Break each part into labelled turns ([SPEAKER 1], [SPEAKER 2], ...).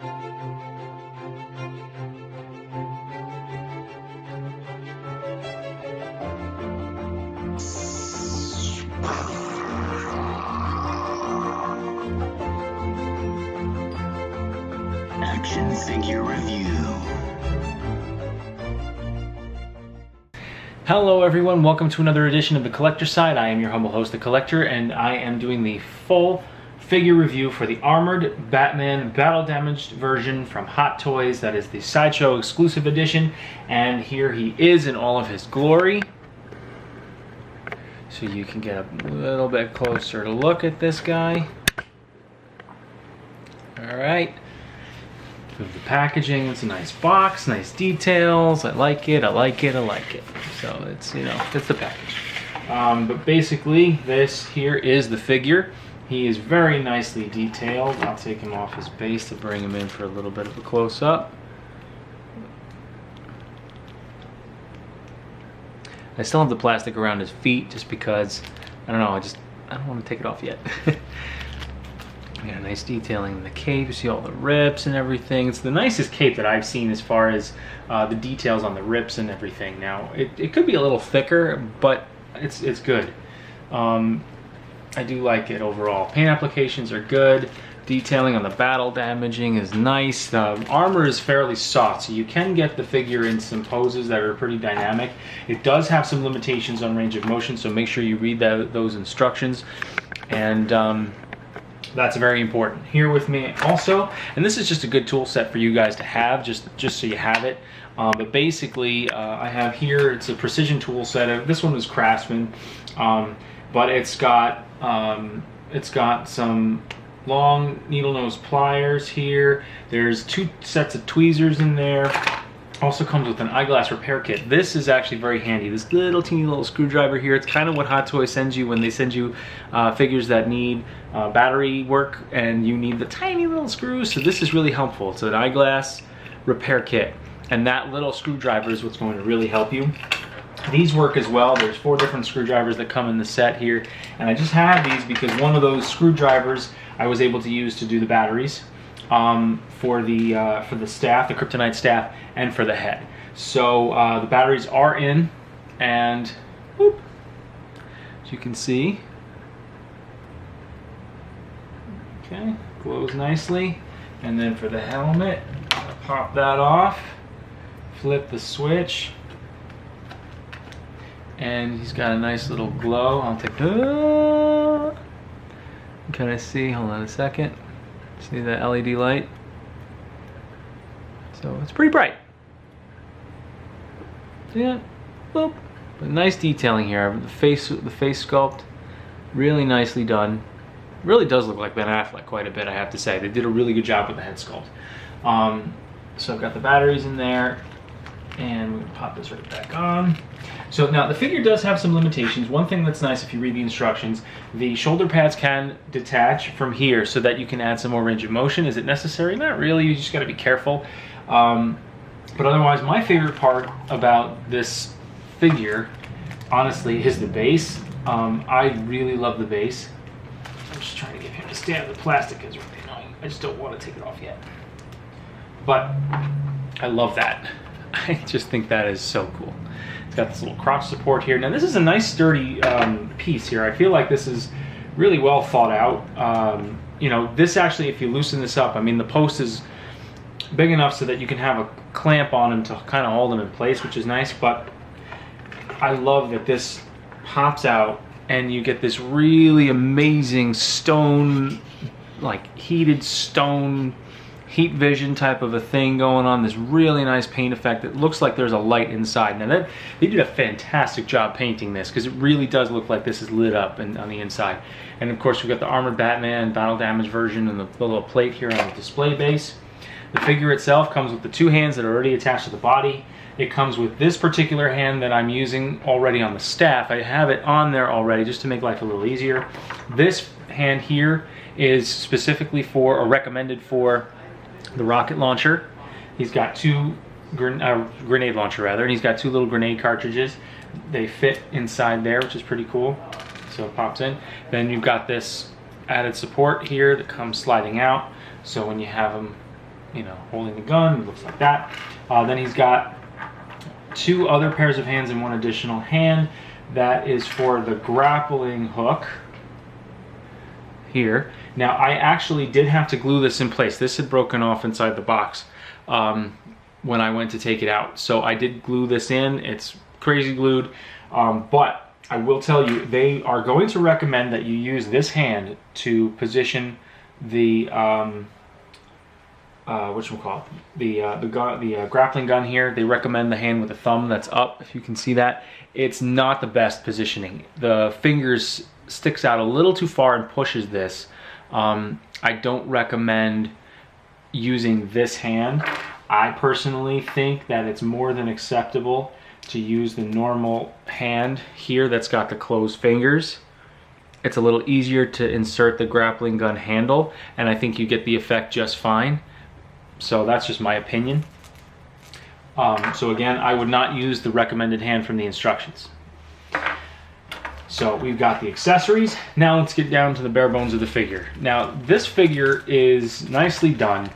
[SPEAKER 1] Action Figure Review.
[SPEAKER 2] Hello everyone, welcome to another edition of The Collector Side. I am your humble host, The Collector, and I am doing the full figure review for the Armored Batman Battle Damaged version from Hot Toys. That is the Sideshow exclusive edition, and here he is in all of his glory. So you can get a little bit closer to look at this guy. Alright. Of the packaging, it's a nice box, nice details. I like it, I like it, I like it. So it's, you know, it's the package. But basically, this here is the figure. He is very nicely detailed. I'll take him off his base to bring him in for a little bit of a close-up. I still have the plastic around his feet just because, I don't know, I don't want to take it off yet. We got a nice detailing in the cape. You see all the rips and everything. It's the nicest cape that I've seen as far as the details on the rips and everything. Now, it could be a little thicker, but it's good. I do like it overall. Paint applications are good. Detailing on the battle damaging is nice. The armor is fairly soft, so you can get the figure in some poses that are pretty dynamic. It does have some limitations on range of motion, so make sure you read those instructions. And that's very important. Here with me also, and this is just a good tool set for you guys to have, just so you have it. But basically, I have here, it's a precision tool set. This one was Craftsman, but it's got some long needle nose pliers here. There's 2 sets of tweezers in there. Also comes with an eyeglass repair kit. This is actually very handy. This little teeny little screwdriver here, it's kind of what Hot Toys sends you when they send you figures that need battery work and you need the tiny little screws. So this is really helpful. It's an eyeglass repair kit, and that little screwdriver is what's going to really help you. These work as well. There's 4 different screwdrivers that come in the set here, and I just have these because one of those screwdrivers I was able to use to do the batteries for the staff, the Kryptonite staff, and for the head. So the batteries are in, and whoop, as you can see, okay, glows nicely. And then for the helmet, I'll pop that off, flip the switch, and he's got a nice little glow. I'll take can I see? Hold on a second. See the LED light? So it's pretty bright. Yeah, boop. But nice detailing here. The face sculpt, really nicely done. Really does look like Ben Affleck quite a bit, I have to say. They did a really good job with the head sculpt. So I've got the batteries in there, and we're gonna pop this right back on. So now the figure does have some limitations. One thing that's nice, if you read the instructions, the shoulder pads can detach from here so that you can add some more range of motion. Is it necessary? Not really, you just gotta be careful. But otherwise, my favorite part about this figure, honestly, is the base. I really love the base. I'm just trying to get him to stay out of the plastic because I just don't want to take it off yet. But I love that. I just think that is so cool. It's got this little crotch support here. Now this is a nice sturdy piece here. I feel like this is really well thought out. You know, this actually, if you loosen this up, I mean the post is big enough so that you can have a clamp on him to kind of hold him in place, which is nice. But I love that this pops out and you get this really amazing stone, like heated stone, heat vision type of a thing going on. This really nice paint effect. It looks like there's a light inside. Now they did a fantastic job painting this, because it really does look like this is lit up on the inside. And of course we've got the Armored Batman Battle Damage version and the little plate here on the display base. The figure itself comes with the 2 hands that are already attached to the body. It comes with this particular hand that I'm using already on the staff. I have it on there already just to make life a little easier. This hand here is specifically for, or recommended for, the rocket launcher. He's got 2 grenade launcher rather, and he's got 2 little grenade cartridges. They fit inside there, which is pretty cool. So it pops in. Then you've got this added support here that comes sliding out. So when you have him you know, holding the gun. It looks like that. Then he's got 2 other pairs of hands and 1 additional hand. That is for the grappling hook here. Now, I actually did have to glue this in place. This had broken off inside the box when I went to take it out. So I did glue this in. It's crazy glued. But I will tell you, they are going to recommend that you use this hand to position the the grappling gun here. They recommend the hand with the thumb that's up, if you can see that. It's not the best positioning. The fingers sticks out a little too far and pushes this. I don't recommend using this hand. I personally think that it's more than acceptable to use the normal hand here that's got the closed fingers. It's a little easier to insert the grappling gun handle, and I think you get the effect just fine. So that's just my opinion. So again, I would not use the recommended hand from the instructions. So we've got the accessories. Now let's get down to the bare bones of the figure. Now this figure is nicely done.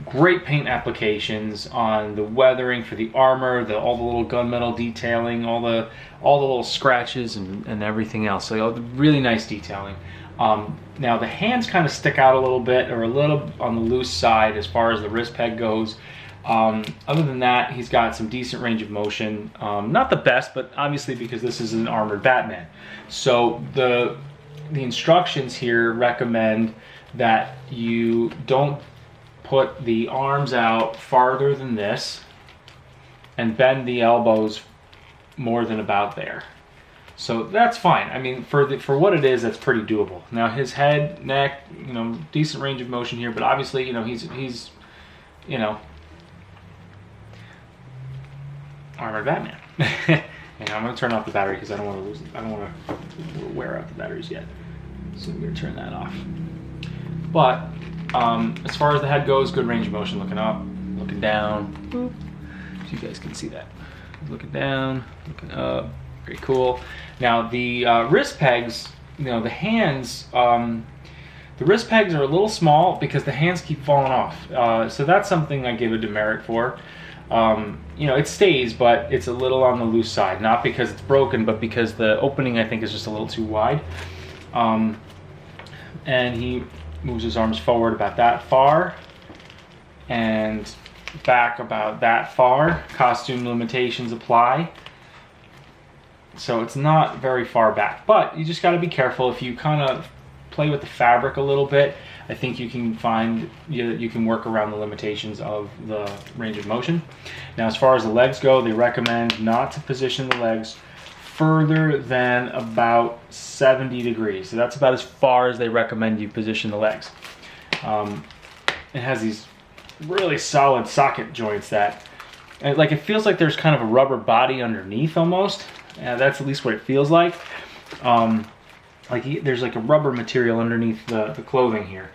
[SPEAKER 2] Great paint applications on the weathering for the armor, all the little gunmetal detailing, all the little scratches and everything else. So really nice detailing. Now the hands kind of stick out a little bit, or a little on the loose side as far as the wrist peg goes. Other than that, he's got some decent range of motion. Not the best, but obviously because this is an armored Batman. So the instructions here recommend that you don't put the arms out farther than this and bend the elbows more than about there. So that's fine. I mean, for what it is, that's pretty doable. Now his head, neck, you know, decent range of motion here, but obviously, you know, he's you know, armored Batman. And I'm gonna turn off the battery because I don't want to lose. I don't want to wear out the batteries yet. So I'm gonna turn that off. But as far as the head goes, good range of motion. Looking up, looking down. Boop. So you guys can see that. Looking down, looking up. Very cool. Now the wrist pegs, you know, the hands. The wrist pegs are a little small because the hands keep falling off. So that's something I give a demerit for. You know, it stays, but it's a little on the loose side. Not because it's broken, but because the opening, I think, is just a little too wide. And he moves his arms forward about that far and back about that far. Costume limitations apply. So it's not very far back, but you just got to be careful. If you kind of play with the fabric a little bit, I think you can find you can work around the limitations of the range of motion. Now, as far as the legs go, they recommend not to position the legs further than about 70 degrees. So that's about as far as they recommend you position the legs. It has these really solid socket joints that, like, it feels like there's kind of a rubber body underneath almost. That's at least what it feels like. There's like a rubber material underneath the clothing here.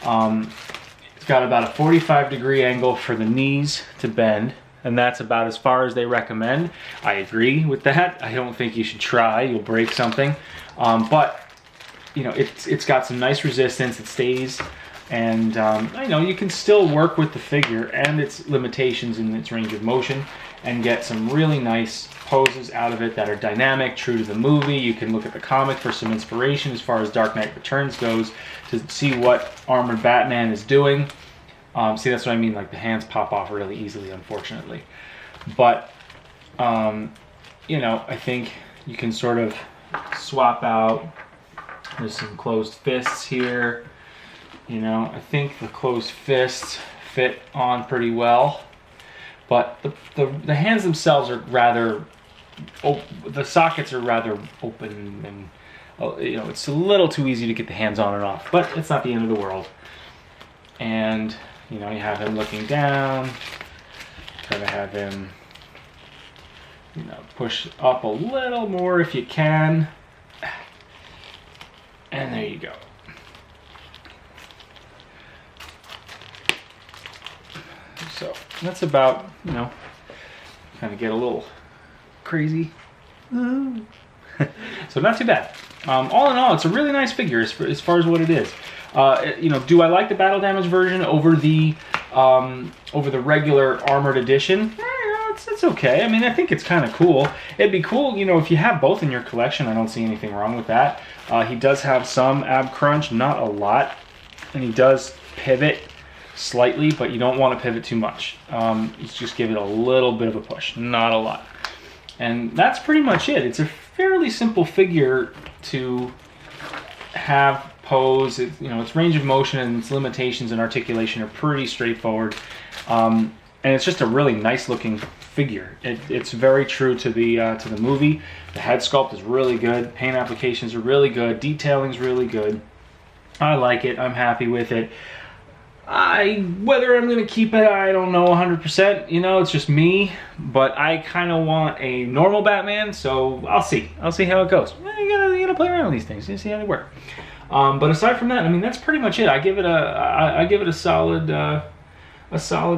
[SPEAKER 2] It's got about a 45-degree angle for the knees to bend, and that's about as far as they recommend. I agree with that. I don't think you should try. You'll break something. But you know, it's got some nice resistance. It stays, and I know you can still work with the figure and its limitations in its range of motion and get some really nice poses out of it that are dynamic, true to the movie. You can look at the comic for some inspiration as far as Dark Knight Returns goes to see what armored Batman is doing. See, that's what I mean, like the hands pop off really easily, unfortunately. But, you know, I think you can sort of swap out. There's some closed fists here. You know, I think the closed fists fit on pretty well. But the hands themselves are rather, the sockets are rather open, and you know, it's a little too easy to get the hands on and off, but it's not the end of the world. And you know, you have him looking down, try to have him, you know, push up a little more if you can, and there you go. So that's about, you know, kind of get a little crazy. So not too bad. All in all, it's a really nice figure as far as what it is. You know, do I like the battle damage version over the over the regular armored edition. It's okay. I mean, I think it's kind of cool. It'd be cool, you know, if you have both in your collection. I don't see anything wrong with that. He does have some ab crunch, not a lot, and he does pivot slightly, but you don't want to pivot too much. You just give it a little bit of a push, not a lot. And that's pretty much it. It's a fairly simple figure to have pose. You know, its range of motion and its limitations and articulation are pretty straightforward. And it's just a really nice looking figure. It's very true to the movie. The head sculpt is really good. Paint applications are really good. Detailing's really good. I like it. I'm happy with it. Whether I'm going to keep it, I don't know 100%. You know, it's just me. But I kind of want a normal Batman, so I'll see. I'll see how it goes. You gotta play around with these things. You see how they work. But aside from that, I mean, that's pretty much it. I give it a solid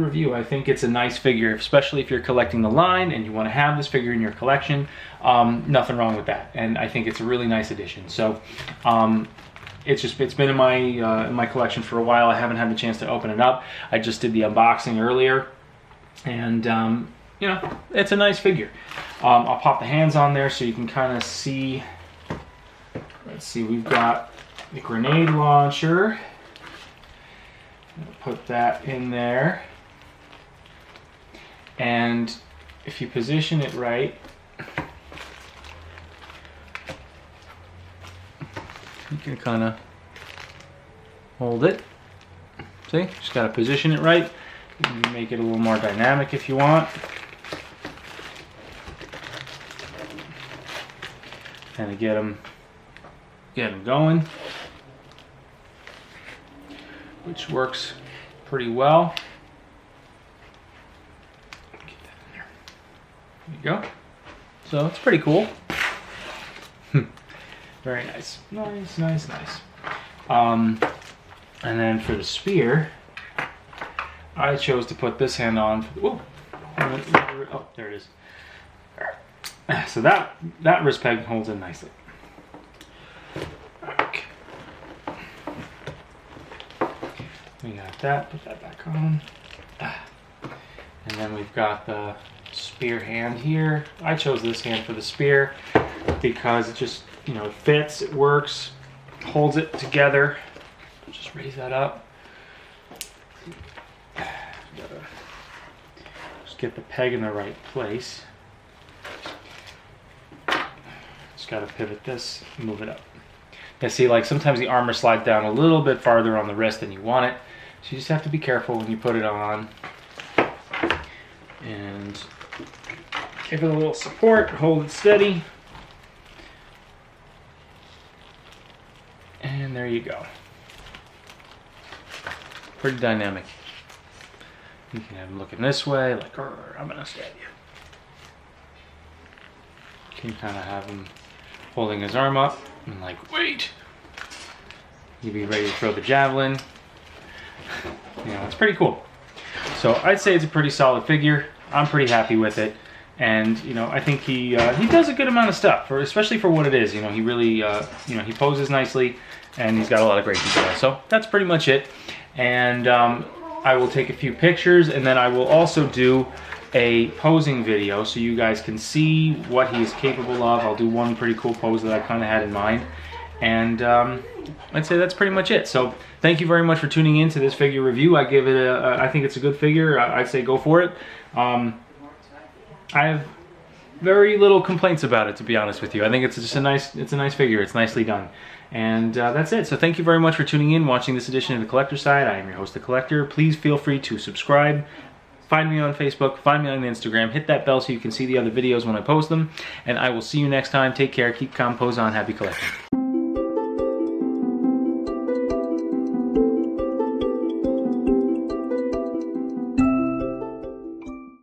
[SPEAKER 2] review. I think it's a nice figure, especially if you're collecting the line and you want to have this figure in your collection. Nothing wrong with that, and I think it's a really nice addition. So. It's been in my collection for a while. I haven't had the chance to open it up. I just did the unboxing earlier, and you know, it's a nice figure. I'll pop the hands on there so you can kind of see. Let's see, we've got the grenade launcher. Put that in there, and if you position it right, you can kind of hold it. See? Just got to position it right. You can make it a little more dynamic if you want. Kind of get them going, which works pretty well. Get that in there. There you go. So it's pretty cool. Very nice. Nice. And then for the spear, I chose to put this hand on. Whoa. Oh, there it is. So that wrist peg holds in nicely. Okay. We got that. Put that back on. And then we've got the spear hand here. I chose this hand for the spear because it just, you know, it fits, it works, holds it together. Just raise that up. Just get the peg in the right place. Just got to pivot this, move it up. Now see, like sometimes the armor slides down a little bit farther on the wrist than you want it. So you just have to be careful when you put it on. And give it a little support, hold it steady. And there you go. Pretty dynamic. You can have him looking this way, like, I'm gonna stab you. You can kind of have him holding his arm up and like, wait. You'd be ready to throw the javelin. You know, it's pretty cool. So I'd say it's a pretty solid figure. I'm pretty happy with it. And, you know, I think he does a good amount of stuff, especially for what it is. You know, he really, you know, he poses nicely, and he's got a lot of great detail. So that's pretty much it. And I will take a few pictures, and then I will also do a posing video so you guys can see what he is capable of. I'll do one pretty cool pose that I kind of had in mind. And I'd say that's pretty much it. So thank you very much for tuning in to this figure review. I give it I think it's a good figure. I'd say go for it. I have very little complaints about it, to be honest with you. I think it's just a nice figure. It's nicely done. And that's it. So thank you very much for tuning in, watching this edition of The Collector Side. I am your host, The Collector. Please feel free to subscribe. Find me on Facebook. Find me on Instagram. Hit that bell so you can see the other videos when I post them. And I will see you next time. Take care. Keep calm. Pose on. Happy collecting.